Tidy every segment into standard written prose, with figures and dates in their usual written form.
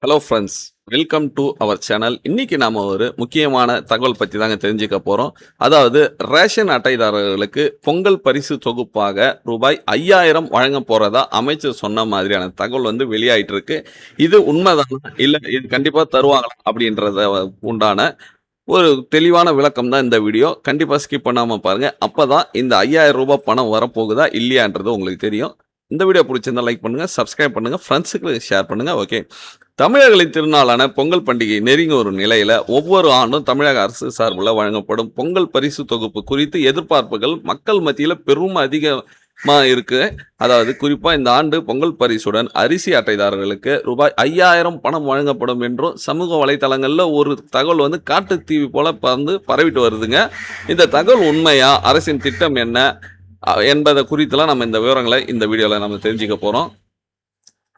Hello friends, welcome to our channel. இன்னைக்கு நாம ஒரு முக்கியமான தகவல் பத்தி தாங்க தெரிஞ்சுக்க போறோம். அதாவது ரேஷன் அட்டைதாரர்களுக்கு பொங்கல் பரிசு தொகுப்பாக ரூபாய் 5000 வழங்க போறதா அமைச்சர் சொன்ன மாதிரியான தகவல் வெளியாயிட்டு இருக்கு. இது உண்மைதானா? இல்ல இது கண்டிப்பா தருவாங்களா? அப்படின்றத உண்டான ஒரு தெளிவான விளக்கம் தான் இந்த வீடியோ. கண்டிப்பா ஸ்கிப் பண்ணாம பாருங்க. அப்பதான் இந்த ரூ. 5000 பணம் வரப்போகுதா இல்லையான்றது உங்களுக்கு தெரியும். இந்த வீடியோ பிடிச்சிருந்தா லைக் பண்ணுங்க, சப்ஸ்கிரைப் பண்ணுங்க, ஃப்ரெண்ட்ஸுக்கு ஷேர் பண்ணுங்க. ஓகே. தமிழர்களின் திருநாளான பொங்கல் பண்டிகை நெருங்கி வரும் நிலையில ஒவ்வொரு ஆண்டும் தமிழக அரசு சார்பில் வழங்கப்படும் பொங்கல் பரிசு தொகுப்பு குறித்து எதிர்பார்ப்புகள் மக்கள் மத்தியில் பெரும் அதிகமா இருக்கு. அதாவது குறிப்பா இந்த ஆண்டு பொங்கல் பரிசுடன் அரிசி அட்டைதாரர்களுக்கு ரூபாய் 5000 பணம் வழங்கப்படும் என்றும் சமூக வலைதளங்கள்ல ஒரு தகவல் காட்டு தீவி போல பரவிட்டு வருதுங்க. இந்த தகவல் உண்மையா? அரசின் திட்டம் என்ன என்பதை குறித்துலாம் நம்ம இந்த விவரங்களை இந்த வீடியோல நம்ம தெரிஞ்சுக்க போறோம்.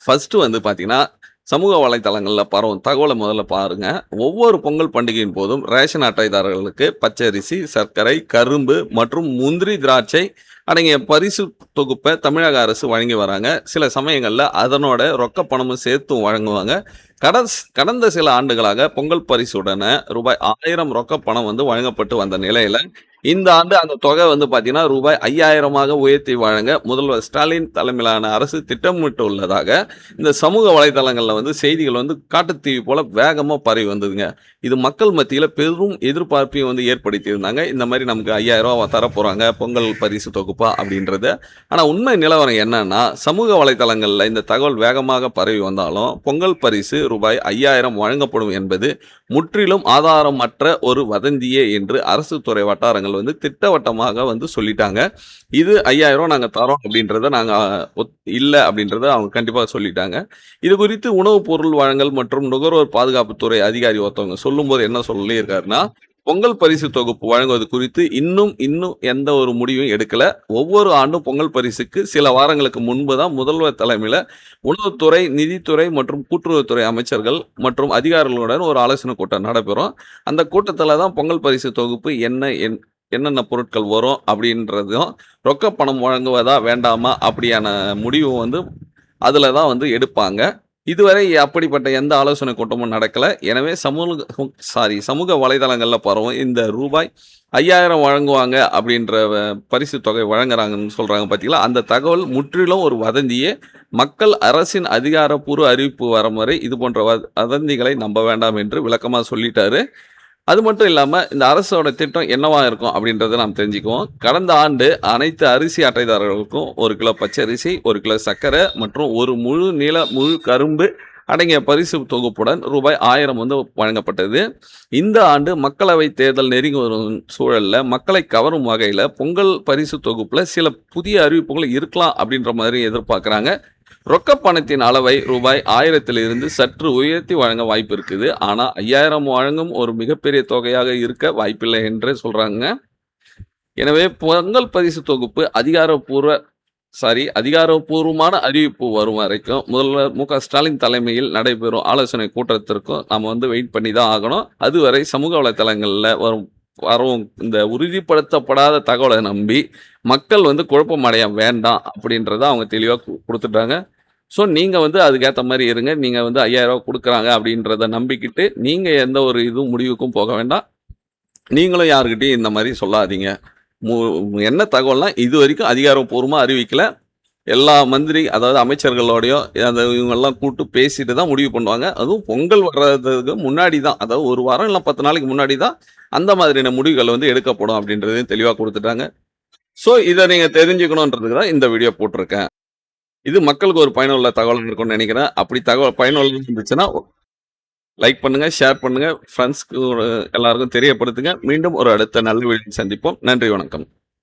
ஃபர்ஸ்ட் பார்த்தீங்கன்னா, சமூக வலைதளங்கள்ல பரவும் தகவலை முதல்ல பாருங்க. ஒவ்வொரு பொங்கல் பண்டிகையின் போதும் ரேஷன் அட்டைதாரர்களுக்கு பச்சரிசி, சர்க்கரை, கரும்பு மற்றும் முந்திரி, திராட்சை அடங்கிய பரிசு தொகுப்பை தமிழக அரசு வழங்கி வராங்க. சில சமயங்கள்ல அதனோட ரொக்க பணமும் சேர்த்தும் வழங்குவாங்க. கடந்த சில ஆண்டுகளாக பொங்கல் பரிசுடன ரூபாய் 1000 ரொக்க பணம் வழங்கப்பட்டு வந்த நிலையில இந்த ஆண்டு அந்த தொகை பார்த்தீங்கன்னா ரூபாய் 5000 உயர்த்தி வழங்க முதல்வர் ஸ்டாலின் தலைமையிலான அரசு திட்டமிட்டுள்ளதாக இந்த சமூக வலைதளங்கள்ல செய்திகள் காட்டுத்தீவி போல வேகமா பரவி வந்ததுங்க. இது மக்கள் மத்தியில பெரும் எதிர்பார்ப்பையும் ஏற்படுத்தி இருந்தாங்க. இந்த மாதிரி நமக்கு 5000 தரப்போறாங்க பொங்கல் பரிசு தொகுப்பா அப்படின்றது. ஆனா உண்மை நிலவரம் என்னன்னா, சமூக வலைதளங்கள்ல இந்த தகவல் வேகமாக பரவி வந்தாலும் பொங்கல் பரிசு ரூபாய் 5000 வழங்கப்படும் என்பது முற்றிலும் ஆதாரமற்ற ஒரு வதந்தியே என்று அரசு துறை வட்டாரங்கள் திட்டவட்டமாக சொல்லிட்டாங்க. இது 5000 நாங்க தரோம் அப்படின்றத நாங்க இல்ல அப்படின்றத அவங்க கண்டிப்பா சொல்லிட்டாங்க. இது குறித்து உணவு பொருள் வழங்கல் மற்றும் நுகர்வோர் பாதுகாப்புத்துறை அதிகாரி ஒருத்தவங்க சொல்லும்போது என்ன சொல்லியிருக்காருன்னா, பொங்கல் பரிசு தொகுப்பு வழங்குவது குறித்து இன்னும் எந்த ஒரு முடிவும் எடுக்கல. ஒவ்வொரு ஆண்டும் பொங்கல் பரிசுக்கு சில வாரங்களுக்கு முன்பு தான் முதல்வர் தலைமையில உணவுத்துறை, நிதித்துறை மற்றும் கூட்டுறவுத்துறை அமைச்சர்கள் மற்றும் அதிகாரிகளுடன் ஒரு ஆலோசனை கூட்டம் நடைபெறும். அந்த கூட்டத்தில் தான் பொங்கல் பரிசு தொகுப்பு என்னென்ன பொருட்கள் வரும் அப்படின்றதும், ரொக்க பணம் வழங்குவதா வேண்டாமா அப்படியான முடிவு அதில் தான் எடுப்பாங்க. இதுவரை அப்படிப்பட்ட எந்த ஆலோசனை கூட்டமும் நடக்கல. எனவே சமூக வலைதளங்கள்ல பரவும் இந்த ரூபாய் 5000 வழங்குவாங்க அப்படின்ற பரிசு தொகை வழங்குறாங்கன்னு சொல்றாங்க பார்த்தீங்களா, அந்த தகவல் முற்றிலும் ஒரு வதந்தியே. மக்கள் அரசின் அதிகாரப்பூர்வ அறிவிப்பு வரும் வரை இது போன்ற வதந்திகளை நம்ப வேண்டாம் என்று விளக்கமா சொல்லிட்டாரு. அது மட்டும் இல்லாம இந்த அரசோட திட்டம் என்னவா இருக்கும் அப்படின்றத நாம் தெரிஞ்சுக்குவோம். கடந்த ஆண்டு அனைத்து அரிசி அட்டைதாரர்களுக்கும் 1 கிலோ பச்சரிசி, 1 கிலோ சர்க்கரை மற்றும் ஒரு முழு கரும்பு அடங்கிய பரிசு தொகுப்புடன் ரூபாய் 1000 வழங்கப்பட்டது. இந்த ஆண்டு மக்களவை தேர்தல் நெருங்கி வரும் சூழல்ல மக்களை கவரும் வகையில பொங்கல் பரிசு தொகுப்புல சில புதிய அறிவிப்புகள் இருக்கலாம் அப்படின்ற மாதிரி எதிர்பார்க்குறாங்க. ரொக்க பணத்தின் அளவை ரூபாய் 1000 சற்று உயர்த்தி வழங்க வாய்ப்பு இருக்குது. ஆனா 5000 வழங்கும் ஒரு மிகப்பெரிய தொகையாக இருக்க வாய்ப்பில்லை என்று சொல்றாங்க. எனவே பொங்கல் பரிசு தொகுப்பு அதிகாரப்பூர்வமான அறிவிப்பு வரும் வரைக்கும் முதல்வர் மு.க.ஸ்டாலின் தலைமையில் நடைபெறும் ஆலோசனை கூட்டத்திற்கும் நாம வெயிட் பண்ணி தான் ஆகணும். அதுவரை சமூக வலைதளங்கள்ல வரும் இந்த உறுதிப்படுத்தப்படாத தகவலை நம்பி மக்கள் குழப்பம் அடைய வேண்டாம் அப்படின்றத அவங்க தெளிவாக கொடுத்துட்டாங்க. ஸோ நீங்கள் அதுக்கேற்ற மாதிரி இருங்க. நீங்கள் 5000 கொடுக்குறாங்க அப்படின்றத நம்பிக்கிட்டு நீங்கள் எந்த ஒரு இதுவும் முடிவுக்கும் போக வேண்டாம். நீங்களும் யாருக்கிட்டையும் இந்த மாதிரி சொல்லாதீங்க. என்ன தகவல்னா இது வரைக்கும் அதிகாரப்பூர்வமாக அறிவிக்கல. எல்லா அதாவது அமைச்சர்களோடையும் இவங்கெல்லாம் கூப்பிட்டு பேசிட்டு தான் முடிவு பண்ணுவாங்க. அதுவும் பொங்கல் வர்றதுக்கு முன்னாடி தான், அதாவது ஒரு வாரம் இல்லை 10 நாளைக்கு முன்னாடி தான் அந்த மாதிரியான முடிவுகள் எடுக்கப்படும் அப்படின்றதையும் தெளிவாக கொடுத்துட்டாங்க. ஸோ இதை நீங்கள் தெரிஞ்சுக்கணுன்றதுக்கு தான் இந்த வீடியோ போட்டிருக்கேன். இது மக்களுக்கு ஒரு பயனுள்ள தகவல் இருக்கும்னு நினைக்கிறேன். அப்படி தகவல் பயனுள்ள இருந்துச்சுன்னா லைக் பண்ணுங்க, ஷேர் பண்ணுங்க, ஃப்ரெண்ட்ஸ்க்கு எல்லாருக்கும் தெரியப்படுத்துங்க. மீண்டும் ஒரு அடுத்த நல்ல வீடியோ சந்திப்போம். நன்றி, வணக்கம்.